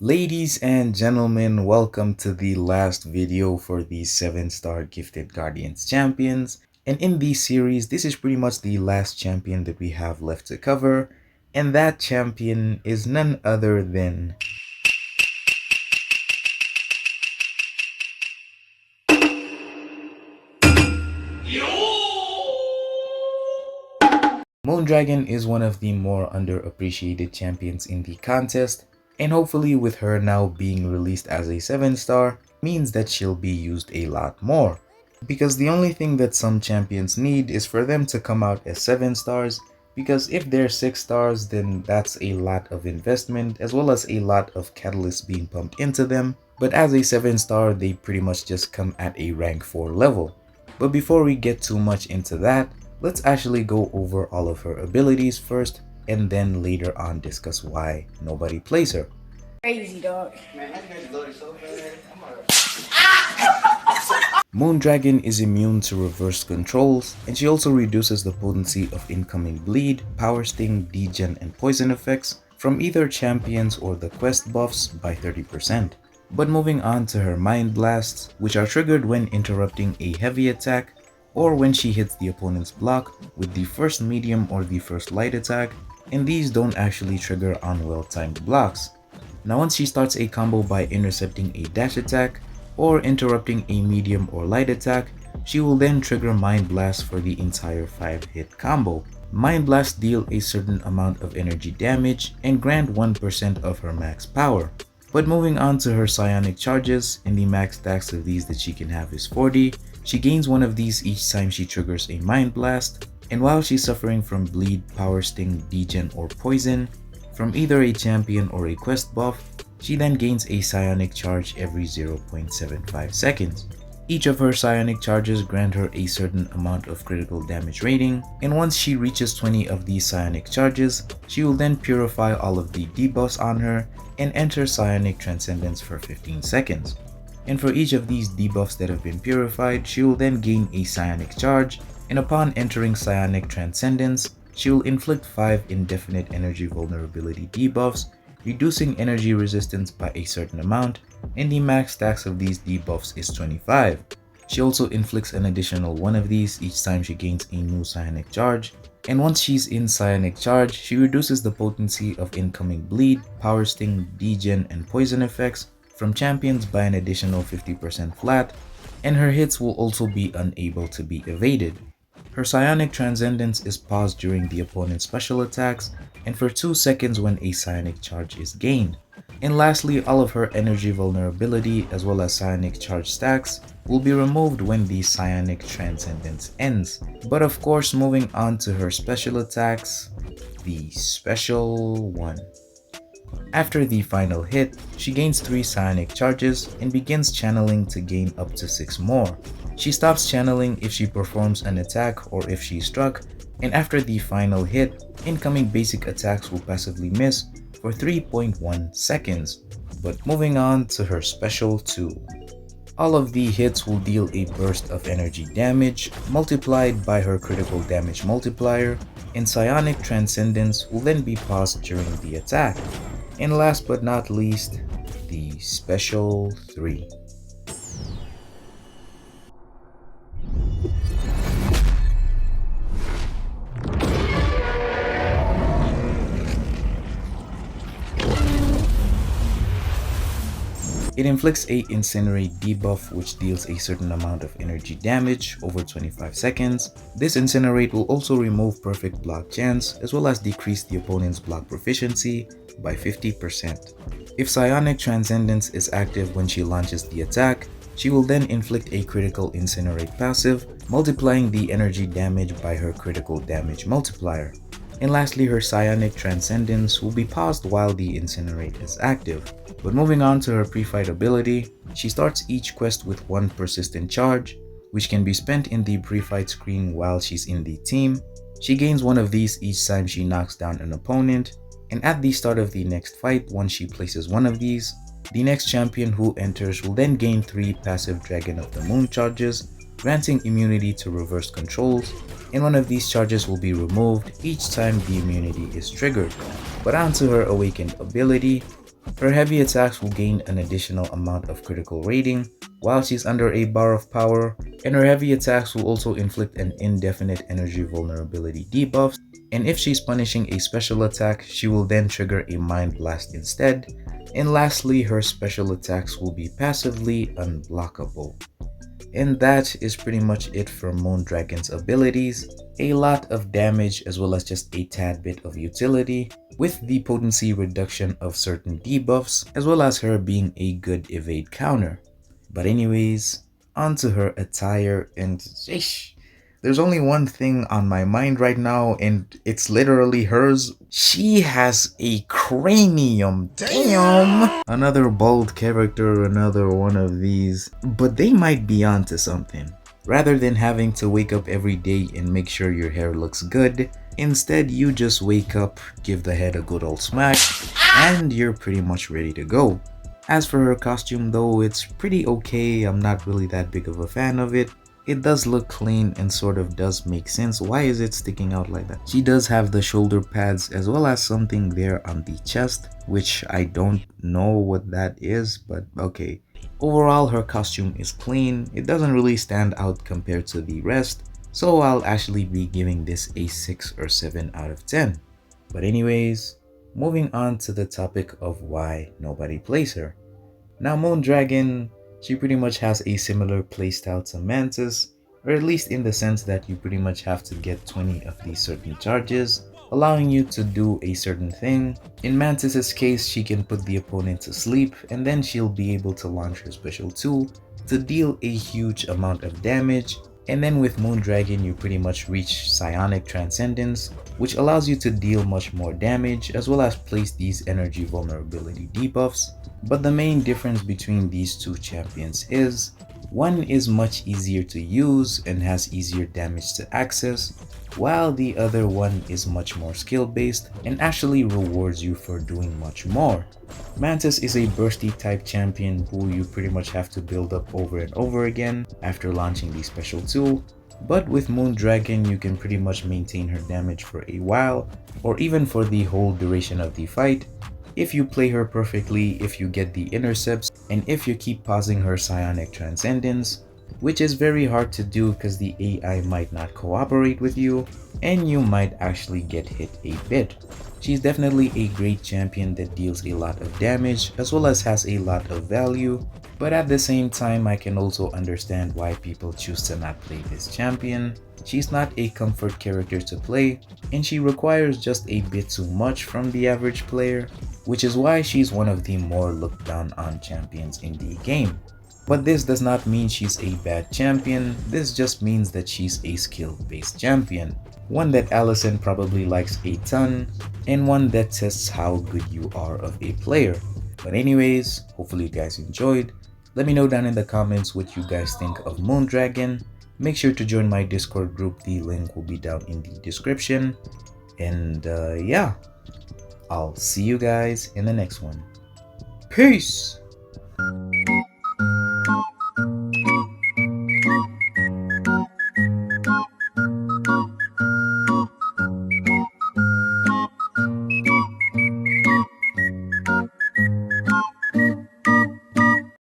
Ladies and gentlemen, welcome to the last video for the 7-star Gifted Guardians champions. And in this series, this is pretty much the last champion that we have left to cover. And that champion is none other than Moondragon. Is one of the more underappreciated champions in the contest, and hopefully with her now being released as a 7-star means that she'll be used a lot more. Because the only thing that some champions need is for them to come out as 7-stars, because if they're 6-stars then that's a lot of investment as well as a lot of catalyst being pumped into them, but as a 7-star they pretty much just come at a rank 4 level. But before we get too much into that, let's actually go over all of her abilities first and then later on discuss why nobody plays her. Crazy dog. Moondragon is immune to reverse controls, and she also reduces the potency of incoming bleed, power sting, degen, and poison effects from either champions or the quest buffs by 30%. But moving on to her mind blasts, which are triggered when interrupting a heavy attack or when she hits the opponent's block with the first medium or the first light attack, and these don't actually trigger on well-timed blocks. Now once she starts a combo by intercepting a dash attack or interrupting a medium or light attack, she will then trigger Mind Blast for the entire 5-hit combo. Mind Blast deal a certain amount of energy damage and grant 1% of her max power. But moving on to her psionic charges, and the max stacks of these that she can have is 40. She gains one of these each time she triggers a Mind Blast, and while she's suffering from bleed, power sting, degen, or poison from either a champion or a quest buff, she then gains a psionic charge every 0.75 seconds. Each of her psionic charges grant her a certain amount of critical damage rating, and once she reaches 20 of these psionic charges, she will then purify all of the debuffs on her and enter psionic transcendence for 15 seconds. And for each of these debuffs that have been purified, she will then gain a psionic charge, and upon entering psionic transcendence, she will inflict 5 indefinite energy vulnerability debuffs, reducing energy resistance by a certain amount, and the max stacks of these debuffs is 25. She also inflicts an additional one of these each time she gains a new psionic charge, and once she's in psionic charge, she reduces the potency of incoming bleed, power sting, degen, and poison effects from champions by an additional 50% flat, and her hits will also be unable to be evaded. Her psionic transcendence is paused during the opponent's special attacks and for 2 seconds when a psionic charge is gained. And lastly, all of her energy vulnerability as well as psionic charge stacks will be removed when the psionic transcendence ends. But of course, moving on to her special attacks, the special one. After the final hit, she gains 3 psionic charges and begins channeling to gain up to 6 more. She stops channeling if she performs an attack or if she's struck, and after the final hit, incoming basic attacks will passively miss for 3.1 seconds. But moving on to her special 2. All of the hits will deal a burst of energy damage multiplied by her critical damage multiplier, and psionic transcendence will then be paused during the attack. And last but not least, the special 3. It inflicts a Incinerate debuff which deals a certain amount of energy damage over 25 seconds. This Incinerate will also remove perfect block chance as well as decrease the opponent's block proficiency by 50%. If Psionic Transcendence is active when she launches the attack, she will then inflict a critical Incinerate passive, multiplying the energy damage by her critical damage multiplier. And lastly, her Psionic Transcendence will be paused while the Incinerate is active. But moving on to her pre-fight ability, she starts each quest with one persistent charge, which can be spent in the pre-fight screen while she's in the team. She gains one of these each time she knocks down an opponent, and at the start of the next fight, once she places one of these, the next champion who enters will then gain 3 passive Dragon of the Moon charges, granting immunity to reverse controls, and one of these charges will be removed each time the immunity is triggered. But onto her awakened ability, Her heavy attacks will gain an additional amount of critical rating while she's under a bar of power, and her heavy attacks will also inflict an indefinite energy vulnerability debuff, and if she's punishing a special attack, she will then trigger a Mind Blast instead, and lastly, her special attacks will be passively unblockable. And that is pretty much it for Moondragon's abilities. A lot of damage as well as just a tad bit of utility, with the potency reduction of certain debuffs, as well as her being a good evade counter. But anyways, onto her attire, and sheesh, there's only one thing on my mind right now, and it's literally hers. She has a cranium. Damn! Another bold character, another one of these. But they might be onto something. Rather than having to wake up every day and make sure your hair looks good, instead you just wake up, give the head a good old smack, and you're pretty much ready to go. As for her costume though, it's pretty okay. I'm not really that big of a fan of it. It does look clean and sort of does make sense. Why is it sticking out like that? She does have the shoulder pads as well as something there on the chest, which I don't know what that is, but okay. Overall, her costume is clean. It doesn't really stand out compared to the rest, so I'll actually be giving this a 6 or 7 out of 10. But anyways, moving on to the topic of why nobody plays her. Now Moondragon, she pretty much has a similar playstyle to Mantis, or at least in the sense that you pretty much have to get 20 of these certain charges, allowing you to do a certain thing. In Mantis's case, she can put the opponent to sleep, and then she'll be able to launch her special tool to deal a huge amount of damage. And then with Moondragon, you pretty much reach Psionic Transcendence, which allows you to deal much more damage as well as place these energy vulnerability debuffs. But the main difference between these two champions is, one is much easier to use and has easier damage to access, while the other one is much more skill based and actually rewards you for doing much more. Mantis is a bursty type champion who you pretty much have to build up over and over again after launching the special tool, but with Moondragon you can pretty much maintain her damage for a while or even for the whole duration of the fight if you play her perfectly, if you get the intercepts, and if you keep pausing her Psionic Transcendence, which is very hard to do because the AI might not cooperate with you and you might actually get hit a bit. She's definitely a great champion that deals a lot of damage as well as has a lot of value, but at the same time I can also understand why people choose to not play this champion. She's not a comfort character to play and she requires just a bit too much from the average player, which is why she's one of the more looked down on champions in the game. But this does not mean she's a bad champion, this just means that she's a skill-based champion. One that Allison probably likes a ton, and one that tests how good you are of a player. But anyways, hopefully you guys enjoyed. Let me know down in the comments what you guys think of Moondragon. Make sure to join my Discord group, the link will be down in the description. And yeah, I'll see you guys in the next one. Peace!